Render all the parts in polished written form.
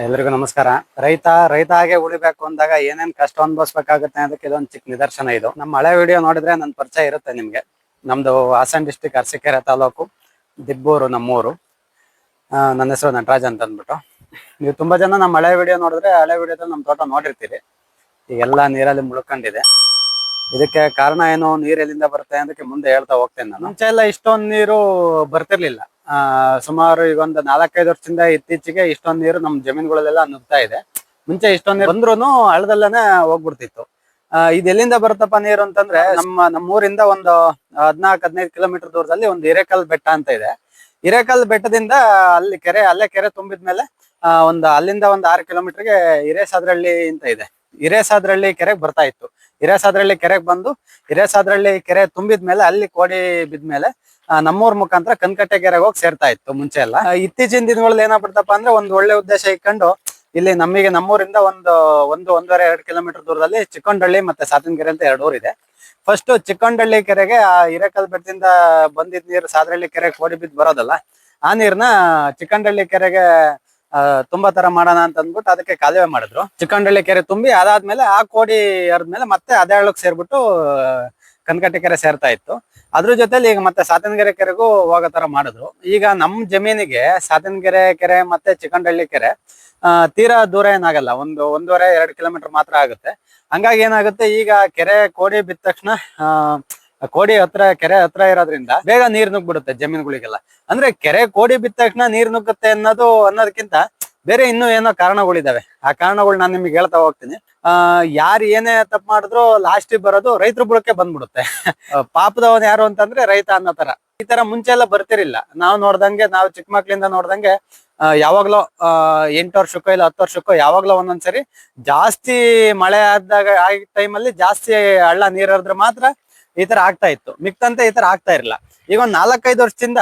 ಎಲ್ರಿಗೂ ನಮಸ್ಕಾರ. ರೈತ ರೈತ ಹಾಗೆ ಉಳಿಬೇಕು ಅಂದಾಗ ಏನೇನ್ ಕಷ್ಟ ಅನುಭವಿಸ್ಬೇಕಾಗುತ್ತೆ ಅದಕ್ಕೆ ಇದೊಂದು ಚಿಕ್ಕ ನಿದರ್ಶನ. ಇದು ನಮ್ಮ ಹಳೆ ವಿಡಿಯೋ ನೋಡಿದ್ರೆ ನನ್ನ ಪರಿಚಯ ಇರುತ್ತೆ ನಿಮ್ಗೆ. ನಮ್ದು ಹಾಸನ ಡಿಸ್ಟಿಕ್ ಅರಸೀಕೆರೆ ತಾಲೂಕು, ದಿಬ್ಬೂರು ನಮ್ಮೂರು. ನನ್ನ ಹೆಸರು ನಟರಾಜ್ ಅಂತ ಅಂದ್ಬಿಟ್ಟು. ನೀವು ತುಂಬಾ ಜನ ನಮ್ಮ ಹಳೆ ವಿಡಿಯೋ ನೋಡಿದ್ರೆ ಹಳೆ ವಿಡಿಯೋದಲ್ಲಿ ನಮ್ಮ ತೋಟ ನೋಡಿರ್ತೀರಿ. ಈಗೆಲ್ಲ ನೀರಲ್ಲಿ ಮುಳ್ಕೊಂಡಿದೆ. ಇದಕ್ಕೆ ಕಾರಣ ಏನು, ನೀರ್ ಎಲ್ಲಿಂದ ಬರುತ್ತೆ ಅದಕ್ಕೆ ಮುಂದೆ ಹೇಳ್ತಾ ಹೋಗ್ತೇನೆ ನಾನು. ಮುಂಚೆ ಎಲ್ಲ ಇಷ್ಟೊಂದು ನೀರು ಬರ್ತಿರ್ಲಿಲ್ಲ. ಸುಮಾರು ಈಗ ಒಂದು 4-5 ವರ್ಷದಿಂದ ಇತ್ತೀಚೆಗೆ ಇಷ್ಟೊಂದು ನೀರು ನಮ್ಮ ಜಮೀನುಗಳಲ್ಲೆಲ್ಲ ನುಗ್ತಾ ಇದೆ. ಮುಂಚೆ ಇಷ್ಟೊಂದು ನೀರು ಬಂದ್ರೂ ಹಳ್ಳದಲ್ಲೇನೆ ಹೋಗ್ಬಿಡ್ತಿತ್ತು. ಇದು ಎಲ್ಲಿಂದ ಬರುತ್ತಪ್ಪ ನೀರು ಅಂತಂದ್ರೆ, ನಮ್ಮೂರಿಂದ ಒಂದು 14-15 ಕಿಲೋಮೀಟರ್ ದೂರದಲ್ಲಿ ಒಂದು ಹಿರೇಕಲ್ ಬೆಟ್ಟ ಅಂತ ಇದೆ. ಹಿರೇಕಲ್ ಬೆಟ್ಟದಿಂದ ಅಲ್ಲೇ ಕೆರೆ ತುಂಬಿದ್ಮೇಲೆ ಅಲ್ಲಿಂದ ಒಂದು 6 ಕಿಲೋಮೀಟರ್ಗೆ ಹಿರೇಸಾದ್ರಳ್ಳಿ ಅಂತ ಇದೆ. ಹಿರೇಸಾದ್ರಳ್ಳಿ ಕೆರೆಗೆ ಬರ್ತಾ ಇತ್ತು. ಹಿರೇಸಾದ್ರಳ್ಳಿ ಕೆರೆಗೆ ಬಂದು ಹಿರೇಸಾದ್ರಳ್ಳಿ ಕೆರೆ ತುಂಬಿದ್ಮೇಲೆ ಅಲ್ಲಿ ಕೋಡಿ ಬಿದ್ಮೇಲೆ ನಮ್ಮೂರ್ ಮುಖಾಂತರ ಕನ್ಕಟ್ಟೆ ಕೆರೆಗೆ ಹೋಗಿ ಸೇರ್ತಾ ಇತ್ತು ಮುಂಚೆ ಎಲ್ಲ. ಇತ್ತೀಚಿನ ದಿನಗಳಲ್ಲಿ ಏನಾಗ್ಬಿಡ್ತಪ್ಪ ಅಂದ್ರೆ ಒಂದು ಒಳ್ಳೆ ಉದ್ದೇಶ ಇಟ್ಕೊಂಡು ಇಲ್ಲಿ ನಮ್ಮೂರಿಂದ ಒಂದೂವರೆ-2 ಕಿಲೋಮೀಟರ್ ದೂರದಲ್ಲಿ ಚಿಕ್ಕೊಂಡಳ್ಳಿ ಮತ್ತೆ ಸಾತನಕೆರೆ ಅಂತ 2 ಊರಿದೆ. ಫಸ್ಟ್ ಚಿಕ್ಕೊಂಡಳ್ಳಿ ಕೆರೆಗೆ ಆ ಹಿರೇಕಲ್ ಬೆಟ್ಟದಿಂದ ಬಂದಿದ್ ನೀರು ಸಾದ್ರಳ್ಳಿ ಕೆರೆಗೆ ಕೋಡಿ ಬಿದ್ದು ಬರೋದಲ್ಲ, ಆ ನೀರ್ನ ಚಿಕ್ಕಂಡಳ್ಳಿ ಕೆರೆಗೆ ತುಂಬಾ ತರ ಮಾಡೋಣ ಅಂತ ಅಂದ್ಬಿಟ್ಟು ಅದಕ್ಕೆ ಕಾಲುವೆ ಮಾಡಿದ್ರು. ಚಿಕ್ಕಂಡಳ್ಳಿ ಕೆರೆ ತುಂಬಿ ಅದಾದ್ಮೇಲೆ ಆ ಕೋಡಿ ಹರಿದ್ಮೇಲೆ ಮತ್ತೆ ಅದೇ ಹಳ್ಳಕ್ಕೆ ಸೇರ್ಬಿಟ್ಟು ಕನ್ಕಟ್ಟೆ ಕೆರೆ ಸೇರ್ತಾ ಇತ್ತು. ಅದ್ರ ಜೊತೆಲಿ ಈಗ ಮತ್ತೆ ಸಾತನಕೆರೆ ಕೆರೆಗೂ ಹೋಗೋ ತರ ಮಾಡಿದ್ರು. ಈಗ ನಮ್ ಜಮೀನಿಗೆ ಸಾತನಕೆರೆ ಕೆರೆ ಮತ್ತೆ ಚಿಕ್ಕಂಡಳ್ಳಿ ಕೆರೆ ತೀರಾ ದೂರ ಏನಾಗಲ್ಲ, ಒಂದೂವರೆ-2 ಕಿಲೋಮೀಟರ್ ಮಾತ್ರ ಆಗುತ್ತೆ. ಹಂಗಾಗಿ ಏನಾಗುತ್ತೆ, ಈಗ ಕೆರೆ ಕೋಡಿ ಬಿದ್ದ ತಕ್ಷಣ ಕೆರೆ ಹತ್ರ ಇರೋದ್ರಿಂದ ಬೇಗ ನೀರ್ ನುಗ್ಬಿಡುತ್ತೆ ಜಮೀನುಗಳಿಗೆಲ್ಲ. ಅಂದ್ರೆ ಕೆರೆ ಕೋಡಿ ಬಿದ್ದ ತಕ್ಷಣ ನೀರ್ ನುಗ್ಗುತ್ತೆ ಅನ್ನೋದಕ್ಕಿಂತ ಬೇರೆ ಇನ್ನೂ ಏನೋ ಕಾರಣಗಳಿದಾವೆ. ಆ ಕಾರಣಗಳು ನಾನು ನಿಮ್ಗೆ ಹೇಳ್ತಾ ಹೋಗ್ತೀನಿ. ಯಾರು ಏನೇ ತಪ್ಪು ಮಾಡಿದ್ರು ಲಾಸ್ಟಿಗೆ ಬರೋದು ರೈತರ ಬುಡಕ್ಕೆ ಬಂದ್ಬಿಡುತ್ತೆ. ಪಾಪದವನ್ ಯಾರು ಅಂತಂದ್ರೆ ರೈತ ಅನ್ನೋ ತರ. ಈ ತರ ಮುಂಚೆ ಎಲ್ಲ ಬರ್ತಿರಿಲ್ಲ. ನಾವು ಚಿಕ್ಕ ಮಕ್ಳಿಂದ ನೋಡ್ದಂಗೆ ಯಾವಾಗ್ಲೋ 8 ವರ್ಷಕ್ಕೋ ಇಲ್ಲ 10 ವರ್ಷಕ್ಕೋ ಯಾವಾಗ್ಲೋ ಒಂದೊಂದ್ಸರಿ ಜಾಸ್ತಿ ಮಳೆ ಆಗಿದ ಟೈಮಲ್ಲಿ ಜಾಸ್ತಿ ಹಳ್ಳ ನೀರ್ ಹರಿದ್ರೆ ಮಾತ್ರ ಈ ತರ ಆಗ್ತಾ ಇತ್ತು. ಮಿಕ್ತಂತೆ ಈ ತರ ಆಗ್ತಾ ಇರಲಿಲ್ಲ. ಈಗ ಒಂದ್ 4-5 ವರ್ಷದಿಂದ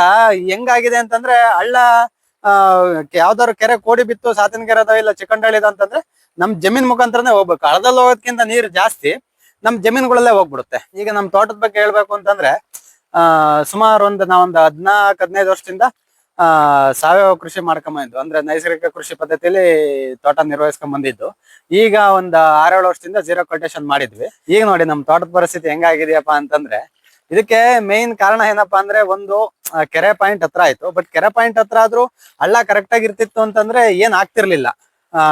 ಹೆಂಗಾಗಿದೆ ಅಂತಂದ್ರೆ, ಹಳ್ಳ ಯಾವ್ದಾದ್ರು ಕೆರೆ ಕೋಡಿ ಬಿತ್ತು ಸಾತನಕೆರೆ ಅದಾವ ಇಲ್ಲ ಚಿಕ್ಕಂಡಳ್ಳಿದ ಅಂತಂದ್ರೆ ನಮ್ ಜಮೀನ್ ಮುಖಾಂತರನೇ ಹೋಗ್ಬೇಕು. ಹಳ್ಳದಲ್ಲಿ ಹೋಗೋದಕ್ಕಿಂತ ನೀರು ಜಾಸ್ತಿ ನಮ್ ಜಮೀನುಗಳಲ್ಲೇ ಹೋಗ್ಬಿಡುತ್ತೆ. ಈಗ ನಮ್ ತೋಟದ ಬಗ್ಗೆ ಹೇಳ್ಬೇಕು ಅಂತಂದ್ರೆ, ಸುಮಾರು ನಾವೊಂದು 14-15 ವರ್ಷದಿಂದ ಸಾವಯವ ಕೃಷಿ ಮಾಡ್ಕೊಂಬಂದಿದ್ದು, ಅಂದ್ರೆ ನೈಸರ್ಗಿಕ ಕೃಷಿ ಪದ್ಧತಿಯಲ್ಲಿ ತೋಟ ನಿರ್ವಹಿಸ್ಕೊಂಡ್ ಬಂದಿದ್ದು. ಈಗ ಒಂದು 6-7 ವರ್ಷದಿಂದ ಜೀರೋ ಕಲ್ಟಿವೇಶನ್ ಮಾಡಿದ್ವಿ. ಈಗ ನೋಡಿ ನಮ್ ತೋಟದ ಪರಿಸ್ಥಿತಿ ಹೆಂಗಾಗಿದೆಯಪ್ಪ ಅಂತಂದ್ರೆ, ಇದಕ್ಕೆ ಮೇನ್ ಕಾರಣ ಏನಪ್ಪಾ ಅಂದ್ರೆ, ಒಂದು ಕೆರೆ ಪಾಯಿಂಟ್ ಹತ್ರ ಆಯ್ತು. ಬಟ್ ಕೆರೆ ಪಾಯಿಂಟ್ ಹತ್ರ ಆದ್ರೂ ಹಳ್ಳ ಕರೆಕ್ಟ್ ಆಗಿ ಇರ್ತಿತ್ತು ಅಂತಂದ್ರೆ ಏನ್ ಆಗ್ತಿರ್ಲಿಲ್ಲ.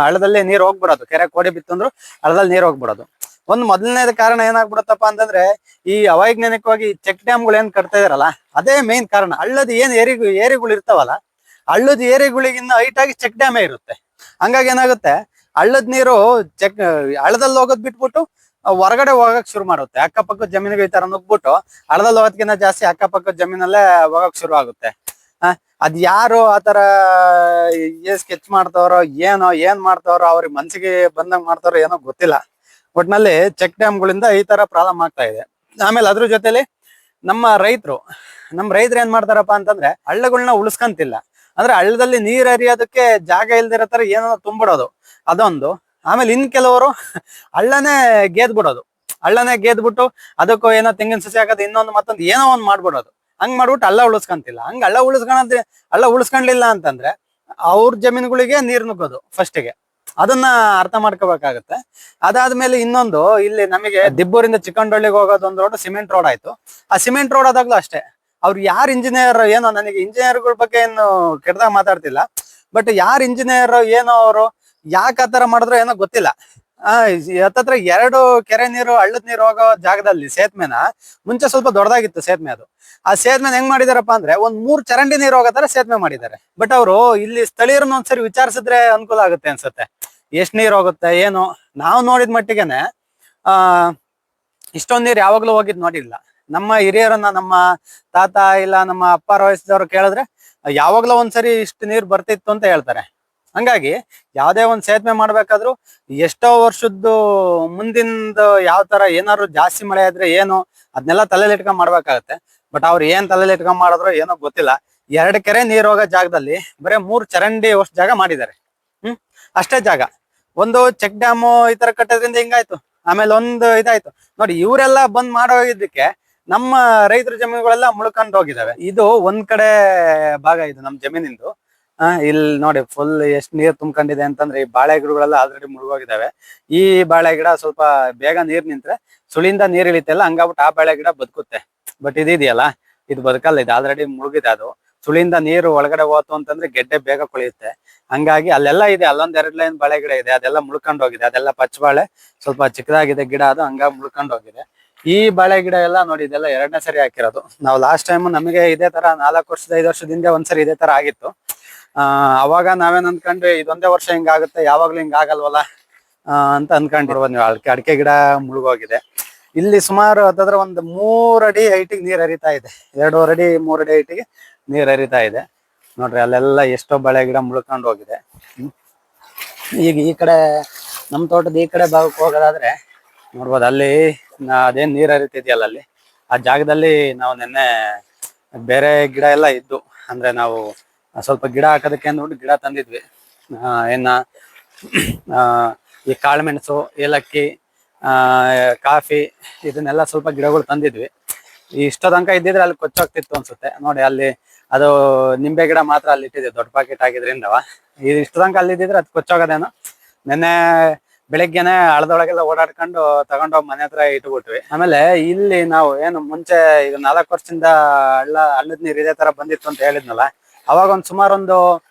ಹಳ್ಳದಲ್ಲಿ ನೀರ್ ಹೋಗ್ಬಿಡೋದು, ಕೆರೆ ಕೋಡಿ ಬಿತ್ತು ಅಂದ್ರು ಹಳ್ಳದಲ್ಲಿ ನೀರ್ ಹೋಗ್ಬಿಡೋದು. ಒಂದು ಮೊದಲನೇದ ಕಾರಣ ಏನಾಗ್ಬಿಡತ್ತಪ್ಪ ಅಂತಂದ್ರೆ, ಈ ಅವೈಜ್ಞಾನಿಕವಾಗಿ ಚೆಕ್ ಡ್ಯಾಮ್ಗಳು ಏನ್ ಕಟ್ತಾ ಇದಾರಲ್ಲ, ಅದೇ ಮೇನ್ ಕಾರಣ. ಹಳ್ಳದ ಏನ್ ಏರಿಗಳು ಇರ್ತಾವಲ್ಲ, ಹಳ್ಳದ ಏರಿಗಳಿಗಿನ್ನ ಹೈಟ್ ಆಗಿ ಚೆಕ್ ಡ್ಯಾಮೇ ಇರುತ್ತೆ. ಹಂಗಾಗಿ ಏನಾಗುತ್ತೆ, ಹಳ್ಳದ ನೀರು ಹಳ್ಳದಲ್ಲಿ ಹೋಗೋದ್ ಬಿಟ್ಬಿಟ್ಟು ಹೊರಗಡೆ ಹೋಗಕ್ ಶುರು ಮಾಡುತ್ತೆ. ಅಕ್ಕಪಕ್ಕದ ಜಮೀನಿಗೆ ಈ ತರ ನುಗ್ಬಿಟ್ಟು ಹಳ್ಳದಲ್ಲಿ ಹೋಗೋದ್ಕಿಂತ ಜಾಸ್ತಿ ಅಕ್ಕಪಕ್ಕದ ಜಮೀನಲ್ಲೇ ಹೋಗಕ್ ಶುರು ಆಗುತ್ತೆ. ಅದ್ ಯಾರು ಆತರ ಸ್ಕೆಚ್ ಮಾಡ್ತಾವ್ರೋ ಏನ್ ಮಾಡ್ತಾವ್ರೋ, ಅವ್ರಿಗೆ ಮನ್ಸಿಗೆ ಬಂದಂಗ್ ಮಾಡ್ತಾರೋ ಏನೋ ಗೊತ್ತಿಲ್ಲ. ಒಟ್ನಲ್ಲಿ ಚೆಕ್ ಡ್ಯಾಮ್ಗಳಿಂದ ಈ ತರ ಪ್ರಾಬ್ಲಮ್ ಆಗ್ತಾ ಇದೆ. ಆಮೇಲೆ ಅದ್ರ ಜೊತೆಲಿ ನಮ್ಮ ರೈತರು ಏನ್ ಮಾಡ್ತಾರಪ್ಪ ಅಂತಂದ್ರೆ, ಹಳ್ಳಗಳನ್ನ ಉಳಿಸ್ಕಂತಿಲ್ಲ. ಅಂದ್ರೆ ಹಳ್ಳದಲ್ಲಿ ನೀರ್ ಹರಿಯೋದಕ್ಕೆ ಜಾಗ ಇಲ್ದಿರೋ ತರ ಏನೋ ತುಂಬಿಡೋದು ಅದೊಂದು. ಆಮೇಲೆ ಇನ್ ಕೆಲವರು ಹಳ್ಳನೇ ಗೆದ್ಬಿಡೋದು. ಹಳ್ಳನೇ ಗೆದ್ಬಿಟ್ಟು ಅದಕ್ಕೂ ಏನೋ ತೆಂಗಿನ ಸಸಿ ಹಾಕೋದು, ಇನ್ನೊಂದು ಮತ್ತೊಂದು ಏನೋ ಒಂದ್ ಮಾಡ್ಬಿಡೋದು. ಹಂಗ್ ಮಾಡ್ಬಿಟ್ಟು ಹಳ್ಳ ಉಳಿಸ್ಕೊಂತಿಲ್ಲ. ಹಂಗ ಹಳ್ಳ ಉಳಿಸ್ಕೊಂಡ್ಲಿಲ್ಲ ಅಂತಂದ್ರೆ ಅವ್ರ ಜಮೀನುಗಳಿಗೆ ನೀರ್ ನುಗ್ಗೋದು ಫಸ್ಟಿಗೆ. ಅದನ್ನ ಅರ್ಥ ಮಾಡ್ಕೋಬೇಕಾಗತ್ತೆ. ಅದಾದ್ಮೇಲೆ ಇನ್ನೊಂದು, ಇಲ್ಲಿ ನಮಗೆ ದಿಬ್ಬೂರಿಂದ ಚಿಕ್ಕಂಡಳ್ಳಿಗೆ ಹೋಗೋದು ಒಂದು ರೋಡ್ ಸಿಮೆಂಟ್ ರೋಡ್ ಆಯ್ತು. ಆ ಸಿಮೆಂಟ್ ರೋಡ್ ಆದಾಗ್ಲೂ ಅಷ್ಟೇ, ಅವ್ರು ಯಾರು ಇಂಜಿನಿಯರ್ ಏನೋ, ನನಗೆ ಇಂಜಿನಿಯರ್ಗಳ ಬಗ್ಗೆ ಏನು ಕೆಟ್ಟದಾಗ ಮಾತಾಡ್ತಿಲ್ಲ, ಬಟ್ ಯಾರು ಇಂಜಿನಿಯರ್ ಏನೋ ಅವರು ಯಾಕೆ ಆತರ ಮಾಡಿದ್ರು ಏನೋ ಗೊತ್ತಿಲ್ಲ. ಹತ್ತತ್ರ 2 ಕೆರೆ ನೀರು ಹಳ್ಳದ ನೀರು ಹೋಗೋ ಜಾಗದಲ್ಲಿ ಸೇತುವೆನ ಮುಂಚೆ ಸ್ವಲ್ಪ ದೊಡ್ಡದಾಗಿತ್ತು ಸೇತುವೆ. ಅದು ಆ ಸೇತುವೆನ ಹೆಂಗ್ ಮಾಡಿದಾರಪ್ಪ ಅಂದ್ರೆ, ಒಂದ್ 3 ಚರಂಡಿ ನೀರು ಹೋಗೋ ತರ ಸೇತುವೆ ಮಾಡಿದ್ದಾರೆ. ಬಟ್ ಅವರು ಇಲ್ಲಿ ಸ್ಥಳೀಯರನ್ನ ಒಂದ್ಸರಿ ವಿಚಾರಿಸಿದ್ರೆ ಅನುಕೂಲ ಆಗುತ್ತೆ ಅನ್ಸುತ್ತೆ. ಎಷ್ಟ್ ನೀರ್ ಹೋಗುತ್ತೆ ಏನು. ನಾವು ನೋಡಿದ ಮಟ್ಟಿಗೆನೆ ಇಷ್ಟೊಂದ್ ನೀರ್ ಯಾವಾಗ್ಲೂ ಹೋಗಿದ್ ನೋಡಿಲ್ಲ. ನಮ್ಮ ಹಿರಿಯರನ್ನ, ನಮ್ಮ ತಾತ ಇಲ್ಲ ನಮ್ಮ ಅಪ್ಪ ವಯಸ್ಸದವ್ರು ಕೇಳಿದ್ರೆ ಯಾವಾಗ್ಲೂ ಒಂದ್ಸರಿ ಇಷ್ಟು ನೀರ್ ಬರ್ತಿತ್ತು ಅಂತ ಹೇಳ್ತಾರೆ. ಹಂಗಾಗಿ ಯಾವ್ದೇ ಒಂದ್ ಸೇತುವೆ ಮಾಡ್ಬೇಕಾದ್ರು ಎಷ್ಟೋ ವರ್ಷದ್ದು ಮುಂದಿಂದ ಯಾವ ತರ ಏನಾದ್ರು ಜಾಸ್ತಿ ಮಳೆ ಆದ್ರೆ ಏನು ಅದನ್ನೆಲ್ಲ ತಲೆಯಲ್ಲಿ ಇಟ್ಕೊಂಡ್ ಮಾಡ್ಬೇಕಾಗತ್ತೆ. ಬಟ್ ಅವ್ರು ಏನ್ ತಲೆಯಲ್ಲಿ ಇಟ್ಕೊಂಡ್ ಮಾಡಿದ್ರು ಏನೋ ಗೊತ್ತಿಲ್ಲ. 2 ಕೆರೆ ನೀರ್ ಹೋಗೋ ಜಾಗದಲ್ಲಿ ಬರೀ 3 ಚರಂಡಿ ಅಷ್ಟು ಜಾಗ ಮಾಡಿದ್ದಾರೆ. ಅಷ್ಟೇ ಜಾಗ. ಒಂದು ಚೆಕ್ ಡ್ಯಾಮು ಈ ತರ ಕಟ್ಟೋದ್ರಿಂದ ಹಿಂಗಾಯ್ತು. ಆಮೇಲೆ ಒಂದು ಇದಾಯ್ತು ನೋಡಿ. ಇವರೆಲ್ಲ ಬಂದ್ ಮಾಡೋಗಿದ್ದಕ್ಕೆ ನಮ್ಮ ರೈತರ ಜಮೀನುಗಳೆಲ್ಲ ಮುಳ್ಕೊಂಡು ಹೋಗಿದಾವೆ. ಇದು ಒಂದ್ ಕಡೆ ಭಾಗ ಇದು ನಮ್ ಜಮೀನಿಂದು. ಇಲ್ಲಿ ನೋಡಿ ಫುಲ್ ಎಷ್ಟ್ ನೀರ್ ತುಂಬ್ಕೊಂಡಿದೆ ಅಂತಂದ್ರೆ ಈ ಬಾಳೆ ಗಿಡಗಳೆಲ್ಲ ಆಲ್ರೆಡಿ ಮುಳುಗೋಗಿದಾವೆ. ಈ ಬಾಳೆ ಗಿಡ ಸ್ವಲ್ಪ ಬೇಗ ನೀರ್ ನಿಂತ್ರೆ ಸುಳಿಯಿಂದ ನೀರ್ ಇಳಿತೆಲ್ಲ, ಹಂಗಾಗ್ಬಿಟ್ಟು ಆ ಬಾಳೆ ಗಿಡ ಬದುಕುತ್ತೆ. ಬಟ್ ಇದೆಯಲ್ಲ, ಇದು ಬದುಕಲ್ಲ, ಇದು ಆಲ್ರೆಡಿ ಮುಳುಗಿದೆ. ಅದು ಸುಳಿಯಿಂದ ನೀರು ಒಳಗಡೆ ಹೋತು ಅಂತಂದ್ರೆ ಗೆಡ್ಡೆ ಬೇಗ ಕೊಳೆಯುತ್ತೆ. ಹಂಗಾಗಿ ಅಲ್ಲೆಲ್ಲ ಇದೆ, ಅಲ್ಲೊಂದ್ 2 ಲೈನ್ ಬಾಳೆ ಗಿಡ ಇದೆ, ಅದೆಲ್ಲ ಮುಳ್ಕೊಂಡ್ ಹೋಗಿದೆ. ಅದೆಲ್ಲ ಪಚ್ಚ ಬಾಳೆ, ಸ್ವಲ್ಪ ಚಿಕ್ಕದಾಗಿದೆ ಗಿಡ, ಅದು ಹಂಗಾಗಿ ಮುಳ್ಕೊಂಡ್ ಹೋಗಿದೆ. ಈ ಬಾಳೆ ಗಿಡ ಎಲ್ಲ ನೋಡಿ, ಇದೆಲ್ಲ 2ನೇ ಸರಿ ಹಾಕಿರೋದು. ನಾವು ಲಾಸ್ಟ್ ಟೈಮ್ ನಮಗೆ ಇದೇ ತರ 4 ವರ್ಷದ 5 ವರ್ಷದ ಹಿಂದೆ ಒಂದ್ಸರಿ ಇದೇ ತರ ಆಗಿತ್ತು. ಅವಾಗ ನಾವೇನ್ ಅನ್ಕೊಂಡ್ವಿ, ಇದೊಂದೇ ವರ್ಷ ಹಿಂಗಾಗುತ್ತೆ, ಯಾವಾಗ್ಲೂ ಹಿಂಗ ಆಗಲ್ವಲ್ಲ ಅಂತ ಅನ್ಕೊಂಡಿರ್ಬೋದು ನೀವು. ಅಡಿಕೆ ಗಿಡ ಮುಳುಗೋಗಿದೆ. ಇಲ್ಲಿ ಸುಮಾರು ಹತ್ತತ್ರ ಒಂದು 3 ಅಡಿ ಹೈಟಿಗೆ ನೀರ್ ಹರಿತಾ ಇದೆ. 2.5 ಅಡಿ 3 ಅಡಿ ಹೈಟಿಗೆ ನೀರ್ ಹರಿತಾ ಇದೆ ನೋಡ್ರಿ. ಅಲ್ಲೆಲ್ಲ ಎಷ್ಟೋ ಬಾಳೆ ಗಿಡ ಮುಳ್ಕೊಂಡು ಹೋಗಿದೆ. ಈಗ ಈ ಕಡೆ ನಮ್ ತೋಟದ ಈ ಕಡೆ ಭಾಗಕ್ಕೆ ಹೋಗೋದಾದ್ರೆ ನೋಡ್ಬೋದು, ಅಲ್ಲಿ ಅದೇನ್ ನೀರ್ ಹರಿತಿದ್ಯಲ್ಲ ಅಲ್ಲಿ ಆ ಜಾಗದಲ್ಲಿ ನಾವು ನಿನ್ನೆ ಬೇರೆ ಗಿಡ ಎಲ್ಲ ಇದ್ದು, ಅಂದ್ರೆ ನಾವು ಸ್ವಲ್ಪ ಗಿಡ ಹಾಕೋದಕ್ಕೆ ಅಂದ್ಬಿಟ್ಟು ಗಿಡ ತಂದಿದ್ವಿ. ಈ ಕಾಳುಮೆಣಸು, ಏಲಕ್ಕಿ, ಕಾಫಿ, ಇದನ್ನೆಲ್ಲ ಸ್ವಲ್ಪ ಗಿಡಗಳು ತಂದಿದ್ವಿ. ಇಷ್ಟ ತನಕ ಇದ್ದಿದ್ರೆ ಅಲ್ಲಿ ಕೊಚ್ಚೋಗ್ತಿತ್ತು ಅನ್ಸುತ್ತೆ ನೋಡಿ. ಅಲ್ಲಿ ಅದು ನಿಂಬೆ ಗಿಡ ಮಾತ್ರ ಅಲ್ಲಿ ಇಟ್ಟಿದೆ, ದೊಡ್ಡ ಪಾಕೆಟ್ ಆಗಿದ್ರಿಂದವ. ಇದು ಇಷ್ಟ ತನಕ ಅಲ್ಲಿದ್ದಿದ್ರೆ ಅದು ಕೊಚ್ಚೋಗದೇನೋ. ನೆನ್ನೆ ಬೆಳಿಗ್ಗೆನೆ ಹಳದೊಳಗೆಲ್ಲ ಓಡಾಡ್ಕೊಂಡು ತಗೊಂಡೋಗಿ ಮನೆ ಹತ್ರ ಇಟ್ಬಿಟ್ವಿ. ಆಮೇಲೆ ಇಲ್ಲಿ ನಾವು ಏನು ಮುಂಚೆ ಈಗ 4 ವರ್ಷದಿಂದ ಹಳ್ಳದ ನೀರು ಇದೇ ತರ ಬಂದಿತ್ತು ಅಂತ ಹೇಳಿದ್ನಲ್ಲ, ಅವಾಗ ಸುಮಾರು ಒಂದು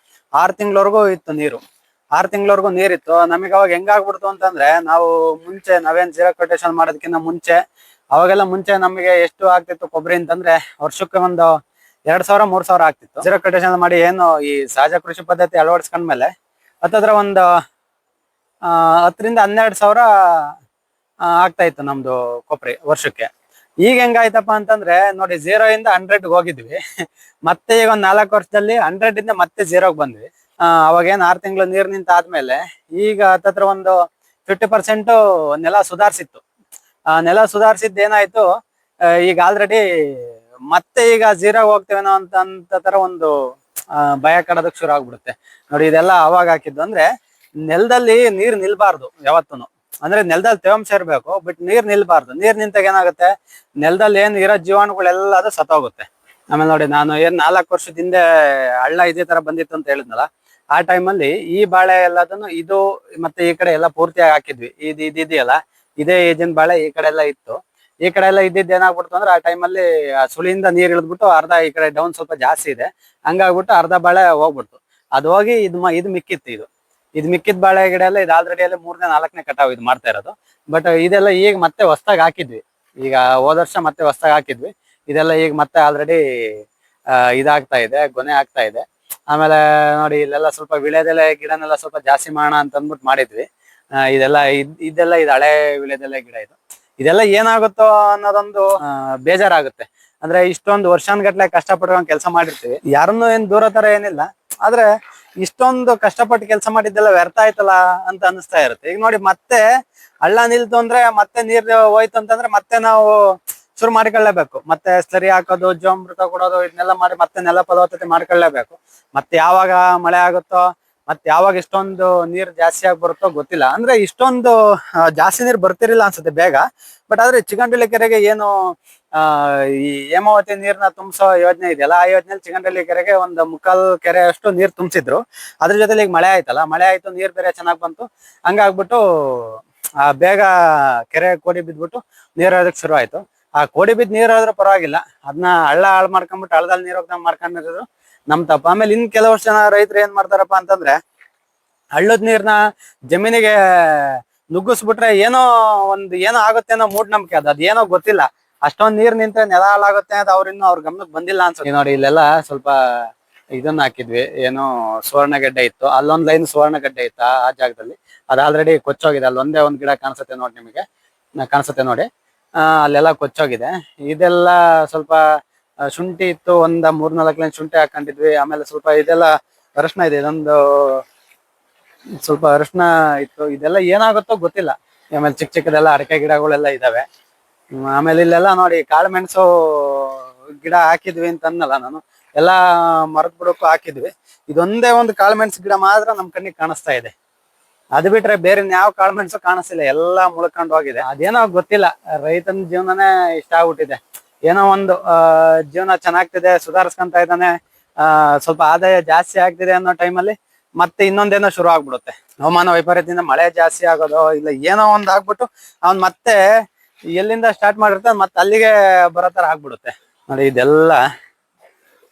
6 ತಿಂಗಳವರೆಗೂ ಇತ್ತು ನೀರು. 6 ತಿಂಗಳವರೆಗೂ ನೀರಿತ್ತು. ನಮಗೆ ಅವಾಗ ಹೆಂಗಾಗ್ಬಿಡ್ತು ಅಂತಂದ್ರೆ, ನಾವು ಮುಂಚೆ ನಾವೇನ್ ಜೀರೋ ಕೊಟೇಶನ್ ಮಾಡೋದಕ್ಕಿಂತ ಮುಂಚೆ, ಅವಾಗೆಲ್ಲ ಮುಂಚೆ ನಮಗೆ ಎಷ್ಟು ಆಗ್ತಿತ್ತು ಕೊಬ್ಬರಿ ಅಂತಂದ್ರೆ, ವರ್ಷಕ್ಕೆ ಒಂದು 2,000-3,000 ಆಗ್ತಿತ್ತು. ಜೀರೋ ಕೊಟೇಶನ್ ಮಾಡಿ ಏನು ಈ ಸಹಜ ಕೃಷಿ ಪದ್ಧತಿ ಅಳವಡಿಸ್ಕೊಂಡ್ಮೇಲೆ ಹತ್ತತ್ರ ಒಂದು 10,000-12,000 ಆಗ್ತಾ ಇತ್ತು ನಮ್ದು ಕೊಬ್ಬರಿ ವರ್ಷಕ್ಕೆ. ಈಗ ಹೆಂಗಾಯ್ತಪ್ಪ ಅಂತಂದ್ರೆ ನೋಡಿ, 0 ಇಂದ 100 ಹೋಗಿದ್ವಿ. ಮತ್ತೆ ಈಗ ಒಂದು 4 ವರ್ಷದಲ್ಲಿ 100 ಇಂದ ಮತ್ತೆ 0ಗೆ ಬಂದ್ವಿ. ಅವಾಗ ಏನ್ 6 ತಿಂಗಳು ನೀರ್ ನಿಂತ ಆದ್ಮೇಲೆ ಈಗ ಹತ್ತತ್ರ ಒಂದು 50% ನೆಲ ಸುಧಾರಿಸಿತ್ತು. ನೆಲ ಸುಧಾರಿಸಿದ್ದು ಏನಾಯ್ತು, ಈಗ ಆಲ್ರೆಡಿ ಮತ್ತೆ ಈಗ 0 ಹೋಗ್ತೇವೇನೋ ಅಂತ ತರ ಒಂದು ಭಯ ಕಡೋದಕ್ಕೆ ಶುರು ಆಗ್ಬಿಡುತ್ತೆ ನೋಡಿ. ಇದೆಲ್ಲ ಅವಾಗ ಹಾಕಿದ್ದು. ಅಂದ್ರೆ ನೆಲದಲ್ಲಿ ನೀರ್ ನಿಲ್ಬಾರ್ದು ಯಾವತ್ತೂ. ಅಂದ್ರೆ ನೆಲದಲ್ಲಿ ತೇವಾಂಶ ಇರ್ಬೇಕು, ಬಟ್ ನೀರ್ ನಿಲ್ಬಾರ್ದು. ನೀರ್ ನಿಂತಾಗ ಏನಾಗುತ್ತೆ, ನೆಲದಲ್ಲಿ ಏನ್ ಇರೋ ಜೀವಾಣುಗಳೆಲ್ಲ ಅದು ಸತ್ತೋಗುತ್ತೆ. ಆಮೇಲೆ ನೋಡಿ, ನಾನು ಏನ್ 4 ವರ್ಷದ ಹಿಂದೆ ಹಳ್ಳ ಇದೇ ತರ ಬಂದಿತ್ತು ಅಂತ ಹೇಳಿದ್ನಲ್ಲ, ಆ ಟೈಮಲ್ಲಿ ಈ ಬಾಳೆ ಎಲ್ಲದನ್ನು ಇದು ಮತ್ತೆ ಈ ಕಡೆ ಎಲ್ಲ ಪೂರ್ತಿಯಾಗಿ ಹಾಕಿದ್ವಿ. ಇದೆಯಲ್ಲ, ಇದೇ ಏಜಿನ ಬಾಳೆ ಈ ಕಡೆ ಎಲ್ಲ ಇತ್ತು. ಈ ಕಡೆ ಎಲ್ಲ ಇದ್ದಿದ್ದು ಏನಾಗ್ಬಿಡ್ತು ಅಂದ್ರೆ, ಆ ಟೈಮಲ್ಲಿ ಸುಳಿಯಿಂದ ನೀರ್ ಇಳಿದ್ಬಿಟ್ಟು ಅರ್ಧ ಈ ಕಡೆ ಡೌನ್ ಸ್ವಲ್ಪ ಜಾಸ್ತಿ ಇದೆ, ಹಂಗಾಗ್ಬಿಟ್ಟು ಅರ್ಧ ಬಾಳೆ ಹೋಗ್ಬಿಡ್ತು. ಅದು ಹೋಗಿ ಇದು ಮಿಕ್ಕಿತ್ತು. ಇದು ಮಿಕ್ಕಿದ ಬಾಳೆ ಗಿಡ ಎಲ್ಲ ಇದು ಆಲ್ರೆಡಿ ಅಲ್ಲಿ 3ನೇ 4ನೇ ಕಟಾವ್ ಇದು ಮಾಡ್ತಾ ಇರೋದು. ಬಟ್ ಇದೆಲ್ಲ ಈಗ ಮತ್ತೆ ಹೊಸ್ದಾಗಿ ಹಾಕಿದ್ವಿ. ಈಗ ಹೋದ ವರ್ಷ ಮತ್ತೆ ಹೊಸ್ದಾಗಿ ಹಾಕಿದ್ವಿ. ಇದೆಲ್ಲ ಈಗ ಮತ್ತೆ ಆಲ್ರೆಡಿ ಇದಾಗ್ತಾ ಇದೆ, ಗೊನೆ ಆಗ್ತಾ ಇದೆ. ಆಮೇಲೆ ನೋಡಿ, ಇಲ್ಲೆಲ್ಲ ಸ್ವಲ್ಪ ವಿಳೆದೆಲೆ ಗಿಡನೆಲ್ಲ ಸ್ವಲ್ಪ ಜಾಸ್ತಿ ಮಾಡೋಣ ಅಂತ ಅಂದ್ಬಿಟ್ಟು ಮಾಡಿದ್ವಿ. ಇದೆಲ್ಲ ಇದು ಹಳೆ ವಿಳೆದೆಲೆ ಗಿಡ. ಇದೆಲ್ಲ ಏನಾಗುತ್ತೋ ಅನ್ನೋದೊಂದು ಬೇಜಾರಾಗುತ್ತೆ. ಅಂದ್ರೆ ಇಷ್ಟೊಂದು ವರ್ಷಾನ್ಗಟ್ಲೆ ಕಷ್ಟಪಟ್ಟು ಕೆಲಸ ಮಾಡಿರ್ತೀವಿ, ಯಾರನ್ನು ಏನ್ ದೂರ ತರ ಏನಿಲ್ಲ, ಆದ್ರೆ ಇಷ್ಟೊಂದು ಕಷ್ಟಪಟ್ಟು ಕೆಲಸ ಮಾಡಿದ್ದೆಲ್ಲ ವ್ಯರ್ಥ ಆಯ್ತಲ್ಲ ಅಂತ ಅನಿಸ್ತಾ ಇರುತ್ತೆ. ಈಗ ನೋಡಿ, ಮತ್ತೆ ಹಳ್ಳ ನಿಲ್ತು ಅಂದ್ರೆ, ಮತ್ತೆ ನೀರ್ ಹೋಯ್ತು ಅಂತಂದ್ರೆ ಮತ್ತೆ ನಾವು ಶುರು ಮಾಡ್ಕೊಳ್ಳೇಬೇಕು. ಮತ್ತೆ ಸ್ಲರಿ ಹಾಕೋದು, ಜೀವಾಮೃತ ಕೊಡೋದು, ಇದನ್ನೆಲ್ಲ ಮಾಡಿ ಮತ್ತೆ ನೆಲ ಫಲವತ್ತತೆ ಮಾಡ್ಕೊಳ್ಳೇಬೇಕು. ಮತ್ತೆ ಯಾವಾಗ ಮಳೆ ಆಗುತ್ತೋ, ಮತ್ತೆ ಯಾವಾಗ ಇಷ್ಟೊಂದು ನೀರ್ ಜಾಸ್ತಿ ಆಗಿ ಬರುತ್ತೋ ಗೊತ್ತಿಲ್ಲ. ಅಂದ್ರೆ ಇಷ್ಟೊಂದು ಜಾಸ್ತಿ ನೀರ್ ಬರ್ತಿರ್ಲಿಲ್ಲ ಅನ್ಸುತ್ತೆ ಬೇಗ. ಬಟ್ ಆದ್ರೆ ಚಿಗಂಡಳ್ಳಿ ಕೆರೆಗೆ ಏನು ಈ ಹೇಮಾವತಿ ನೀರ್ನ ತುಂಬಿಸೋ ಯೋಜನೆ ಇದೆಯಲ್ಲ, ಆ ಯೋಜನೆಯಲ್ಲಿ ಚಿಗಂಡಳ್ಳಿ ಕೆರೆಗೆ ಒಂದು 3/4 ಕೆರೆ ಅಷ್ಟು ನೀರ್ ತುಂಬಿಸಿದ್ರು. ಅದ್ರ ಜೊತೆಲಿ ಈಗ ಮಳೆ ಆಯ್ತಲ್ಲ, ಮಳೆ ಆಯ್ತು, ನೀರ್ ಬೇರೆ ಚೆನ್ನಾಗ್ ಬಂತು. ಹಂಗಾಗ್ಬಿಟ್ಟು ಬೇಗ ಕೆರೆ ಕೋಡಿ ಬಿದ್ಬಿಟ್ಟು ನೀರ್ ಹರಿಯೋದಕ್ಕೆ ಶುರು ಆಯ್ತು. ಆ ಕೋಡಿ ಬಿದ್ದು ನೀರ್ ಹರಿದ್ರೆ ಪರವಾಗಿಲ್ಲ, ಅದನ್ನ ಹಳ್ಳ ಹಾಳು ಮಾಡ್ಕೊಂಡ್ಬಿಟ್ಟು ಹಳ್ಳದಲ್ಲಿ ನೀರ್ ಹೋಗ್ದಂಗ್ ಮಾಡ್ಕೊಂಡಿರೋದು ನಮ್ ತಪ್ಪು. ಆಮೇಲೆ ಇನ್ ಕೆಲವಷ್ಟು ಜನ ರೈತರು ಏನ್ ಮಾಡ್ತಾರಪ್ಪ ಅಂತಂದ್ರೆ, ಹಳ್ಳದ ನೀರ್ನ ಜಮೀನಿಗೆ ನುಗ್ಗಿಸ್ಬಿಟ್ರೆ ಏನೋ ಆಗುತ್ತೆ ಅನ್ನೋ ಮೂಢನಂಬಿಕೆ. ಅದೇನೋ ಗೊತ್ತಿಲ್ಲ. ಅಷ್ಟೊಂದ್ ನೀರ್ ನಿಂತ್ರೆ ನೆಲ ಹಾಳಾಗುತ್ತೆ ಅಂತ ಅವ್ರ ಗಮನಕ್ಕೆ ಬಂದಿಲ್ಲ ಅನ್ಸುತ್ತೆ ನೋಡಿ. ಇಲ್ಲೆಲ್ಲ ಸ್ವಲ್ಪ ಇದನ್ನ ಹಾಕಿದ್ವಿ, ಏನೋ ಸುವರ್ಣಗಡ್ಡೆ ಇತ್ತು, ಅಲ್ಲೊಂದ್ ಲೈನ್ ಸುವರ್ಣಗಡ್ಡೆ ಇತ್ತು ಆ ಜಾಗದಲ್ಲಿ. ಅದು ಆಲ್ರೆಡಿ ಕೊಚ್ಚೋಗಿದೆ. ಅಲ್ಲೊಂದೇ ಒಂದ್ ಗಿಡ ಕಾಣಿಸುತ್ತೆ ನೋಡಿ, ನಿಮಗೆ ಕಾಣಿಸುತ್ತೆ ನೋಡಿ. ಅಲ್ಲೆಲ್ಲ ಕೊಚ್ಚೋಗಿದೆ. ಇದೆಲ್ಲ ಸ್ವಲ್ಪ ಶುಂಠಿ ಇತ್ತು, ಒಂದ್ 3-4 ಲೈನ್ ಶುಂಠಿ ಹಾಕೊಂಡಿದ್ವಿ. ಆಮೇಲೆ ಸ್ವಲ್ಪ ಇದೆಲ್ಲ ಅರಶಿನ ಇದೆ, ಇದೊಂದು ಸ್ವಲ್ಪ ಅರಶಿನ ಇತ್ತು. ಇದೆಲ್ಲ ಏನಾಗುತ್ತೋ ಗೊತ್ತಿಲ್ಲ. ಆಮೇಲೆ ಚಿಕ್ಕದೆಲ್ಲ ಅಡಕೆ ಗಿಡಗಳೆಲ್ಲ ಇದಾವೆ. ಆಮೇಲೆ ಇಲ್ಲೆಲ್ಲ ನೋಡಿ, ಕಾಳುಮೆಣಸು ಗಿಡ ಹಾಕಿದ್ವಿ ಅಂತ ಅನ್ನಲ್ಲ ನಾನು, ಎಲ್ಲಾ ಮರದ ಬುಡಕ್ಕೂ ಹಾಕಿದ್ವಿ. ಇದೊಂದೇ ಒಂದು ಕಾಳುಮೆಣಸು ಗಿಡ ಮಾತ್ರ ನಮ್ ಕಣ್ಣಿಗೆ ಕಾಣಿಸ್ತಾ ಇದೆ. ಅದು ಬಿಟ್ರೆ ಬೇರೆ ಯಾವ ಕಾಳುಮೆಣಸು ಕಾಣಿಸ್ತಿಲ್ಲ, ಎಲ್ಲಾ ಮುಳ್ಕೊಂಡು ಹೋಗಿದೆ. ಅದೇನೋ ಗೊತ್ತಿಲ್ಲ, ರೈತನ ಜೀವನನೇ ಇಷ್ಟ ಆಗ್ಬಿಟ್ಟಿದೆ. ಏನೋ ಒಂದು ಜೀವನ ಚೆನ್ನಾಗ್ತಿದೆ, ಸುಧಾರಿಸ್ಕೊಂತ ಇದ್ದಾನೆ, ಸ್ವಲ್ಪ ಆದಾಯ ಜಾಸ್ತಿ ಆಗ್ತಿದೆ ಅನ್ನೋ ಟೈಮಲ್ಲಿ ಮತ್ತೆ ಇನ್ನೊಂದೇನೋ ಶುರು ಆಗ್ಬಿಡುತ್ತೆ. ಹವಾಮಾನ ವೈಪರೀತ್ಯದಿಂದ ಮಳೆ ಜಾಸ್ತಿ ಆಗೋದು ಇಲ್ಲ ಏನೋ ಒಂದ್ ಆಗ್ಬಿಟ್ಟು ಅವ್ನ್ ಮತ್ತೆ ಎಲ್ಲಿಂದ ಸ್ಟಾರ್ಟ್ ಮಾಡಿರ್ತಾನೆ ಮತ್ತೆ ಅಲ್ಲಿಗೆ ಬರೋ ತರ ಆಗ್ಬಿಡುತ್ತೆ. ನೋಡಿ ಇದೆಲ್ಲ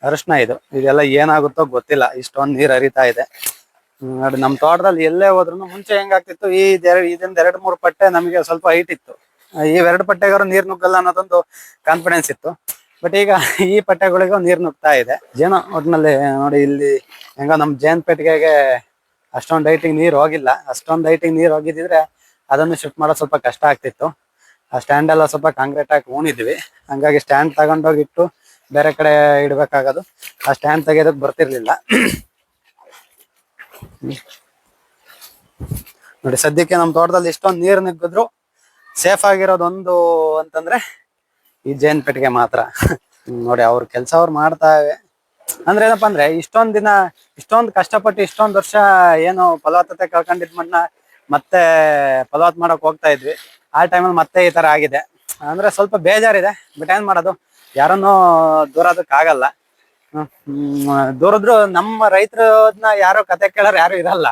ಅರಿಶಿನ, ಇದೆಲ್ಲ ಏನಾಗುತ್ತೋ ಗೊತ್ತಿಲ್ಲ, ಇಷ್ಟೊಂದು ನೀರ್ ಹರಿತಾ ಇದೆ. ನೋಡಿ ನಮ್ ತೋಟದಲ್ಲಿ ಎಲ್ಲೇ ಹೋದ್ರು ಮುಂಚೆ ಹೆಂಗಾಗ್ತಿತ್ತು, ಇದರಿಂದ 2-3 ಪಟ್ಟೆ ನಮಗೆ ಸ್ವಲ್ಪ ಹೈಟ್ ಇತ್ತು, ಈ 2 ಪಟ್ಟೆಗಾರು ನೀರ್ ನುಗ್ಗಲ್ಲ ಅನ್ನೋದೊಂದು ಕಾನ್ಫಿಡೆನ್ಸ್ ಇತ್ತು. ಬಟ್ ಈಗ ಈ ಪಟ್ಟೆಗಳಿಗೂ ನೀರ್ ನುಗ್ತಾ ಇದೆ. ಒಟ್ನಲ್ಲಿ ನೋಡಿ ಇಲ್ಲಿ ಹೆಂಗ ನಮ್ ಜೇನ್ ಪೆಟ್ಟಿಗೆಗೆ ಅಷ್ಟೊಂದು ಹೈಟಿಗೆ ನೀರ್ ಹೋಗಿಲ್ಲ. ಅಷ್ಟೊಂದು ಹೈಟಿಗೆ ನೀರ್ ಹೋಗಿದ್ರೆ ಅದನ್ನು ಶಿಫ್ಟ್ ಮಾಡೋದು ಸ್ವಲ್ಪ ಕಷ್ಟ ಆಗ್ತಿತ್ತು. ಆ ಸ್ಟ್ಯಾಂಡ್ ಎಲ್ಲ ಸ್ವಲ್ಪ ಕಾಂಕ್ರೀಟ್ ಆಗಿ ಹೂಣಿದ್ವಿ, ಹಂಗಾಗಿ ಸ್ಟ್ಯಾಂಡ್ ತಗೊಂಡೋಗಿಟ್ಟು ಬೇರೆ ಕಡೆ ಇಡ್ಬೇಕಾಗೋದು. ಆ ಸ್ಟ್ಯಾಂಡ್ ತೆಗೆಯೋದಕ್ಕೆ ಬರ್ತಿರ್ಲಿಲ್ಲ. ನೋಡಿ ಸದ್ಯಕ್ಕೆ ನಮ್ಮ ತೋಟದಲ್ಲಿ ಇಷ್ಟೊಂದು ನೀರು ನುಗ್ಗಿದ್ರು ಸೇಫ್ ಆಗಿರೋದೊಂದು ಅಂತಂದ್ರೆ ಈ ಜೇನ್ ಪೆಟ್ಟಿಗೆ ಮಾತ್ರ. ನೋಡಿ ಅವ್ರ ಕೆಲಸ ಅವ್ರು ಮಾಡ್ತಾವೆ. ಅಂದ್ರೆ ಏನಪ್ಪಾ ಅಂದ್ರೆ ಇಷ್ಟೊಂದು ಕಷ್ಟಪಟ್ಟು ಇಷ್ಟೊಂದು ವರ್ಷ ಏನು ಫಲವತ್ತತೆ ಕಳ್ಕೊಂಡಿದ್ ಮಣ್ಣ ಮತ್ತೆ ಫಲವತ್ ಮಾಡಕ್ ಹೋಗ್ತಾ ಇದ್ವಿ. ಆ ಟೈಮಲ್ಲಿ ಮತ್ತೆ ಈ ತರ ಆಗಿದೆ ಅಂದ್ರೆ ಸ್ವಲ್ಪ ಬೇಜಾರಿದೆ. ಬಟ್ ಏನ್ ಮಾಡೋದು, ಯಾರನ್ನೂ ದೂರೋದಕ್ ಆಗಲ್ಲ. ದೂರದ್ರು ನಮ್ಮ ರೈತರನ್ನ ಯಾರೋ ಕತೆ ಕೇಳೋರು ಯಾರು ಇರಲ್ಲ.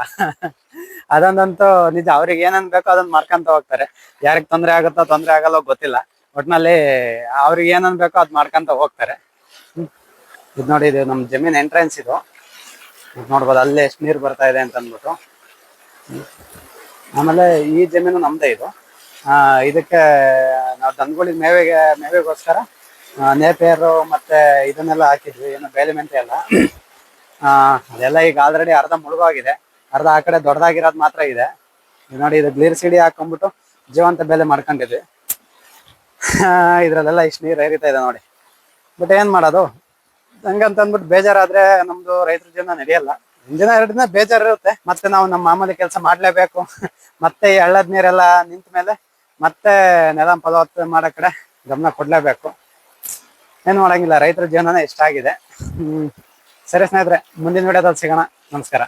ಅದೊಂದಂತೂ ನಿಜ. ಅವ್ರಿಗೆ ಏನೇನ್ ಬೇಕೋ ಅದನ್ನ ಮಾಡ್ಕೊಂತ ಹೋಗ್ತಾರೆ. ಯಾರಿಗ್ ತೊಂದರೆ ಆಗುತ್ತೋ ತೊಂದರೆ ಆಗಲ್ಲೋ ಗೊತ್ತಿಲ್ಲ, ಒಟ್ನಲ್ಲಿ ಅವ್ರಿಗೆ ಏನೇನ್ ಬೇಕೋ ಅದ್ ಮಾಡ್ಕೊಂತ ಹೋಗ್ತಾರೆ. ಇದು ನೋಡಿ, ಇದು ನಮ್ ಜಮೀನ್ ಎಂಟ್ರೆನ್ಸ್. ಇದು ನೋಡ್ಬೋದು ಅಲ್ಲೇ ಎಷ್ಟು ನೀರು ಬರ್ತಾ ಇದೆ ಅಂತ ಅಂದ್ಬಿಟ್ಟು. ಆಮೇಲೆ ಈ ಜಮೀನು ನಮ್ದೇ. ಇದಕ್ಕೆ ನಾವು ದನಗಳಿಗೆ ಮೇವೆಗೋಸ್ಕರ ನೇಪಿಯರು ಮತ್ತೆ ಇದನ್ನೆಲ್ಲ ಹಾಕಿದ್ವಿ, ಏನು ಬೇಲಿ ಮೆಂತೆ ಎಲ್ಲ. ಅದೆಲ್ಲ ಈಗ ಆಲ್ರೆಡಿ ಅರ್ಧ ಮುಳುಗೋಗಿದೆ, ಅರ್ಧ ಆ ಕಡೆ ದೊಡ್ಡದಾಗಿರೋದು ಮಾತ್ರ ಇದೆ. ನೋಡಿ ಇದು ಗ್ಲೀರ್ ಸಿಡಿ ಹಾಕೊಂಡ್ಬಿಟ್ಟು ಜೀವಂತ ಬೇಲೆ ಮಾಡ್ಕೊಂಡಿದ್ವಿ. ಇದ್ರಲ್ಲೆಲ್ಲ ಇಷ್ಟು ನೀರು ಹರಿತಾ ಇದೆ ನೋಡಿ. ಬಟ್ ಏನ್ ಮಾಡೋದು, ಹಂಗಂತ ಅಂದ್ಬಿಟ್ಟು ಬೇಜಾರಾದ್ರೆ ನಮ್ದು ರೈತರ ಜೀವನ ನಡೆಯಲ್ಲ. 1 ದಿನ 2 ದಿನ ಬೇಜಾರಿರುತ್ತೆ, ಮತ್ತೆ ನಾವು ನಮ್ಮ ಮಾಮೂಲಿ ಕೆಲಸ ಮಾಡ್ಲೇಬೇಕು. ಮತ್ತೆ ಈ ಹಳ್ಳದ ನೀರೆಲ್ಲ ನಿಂತ ಮೇಲೆ ಮತ್ತೆ ನೆಲ ಫಲವತ್ತತೆ ಮಾಡೋ ಕಡೆ ಗಮನ ಕೊಡ್ಲೇಬೇಕು. ಏನು ಮಾಡಂಗಿಲ್ಲ, ರೈತರ ಜೀವನನೇ ಇಷ್ಟ ಆಗಿದೆ. ಸರಿ ಸ್ನೇಹಿತರೆ, ಮುಂದಿನ ವಿಡಿಯೋದಲ್ಲಿ ಸಿಗೋಣ. ನಮಸ್ಕಾರ.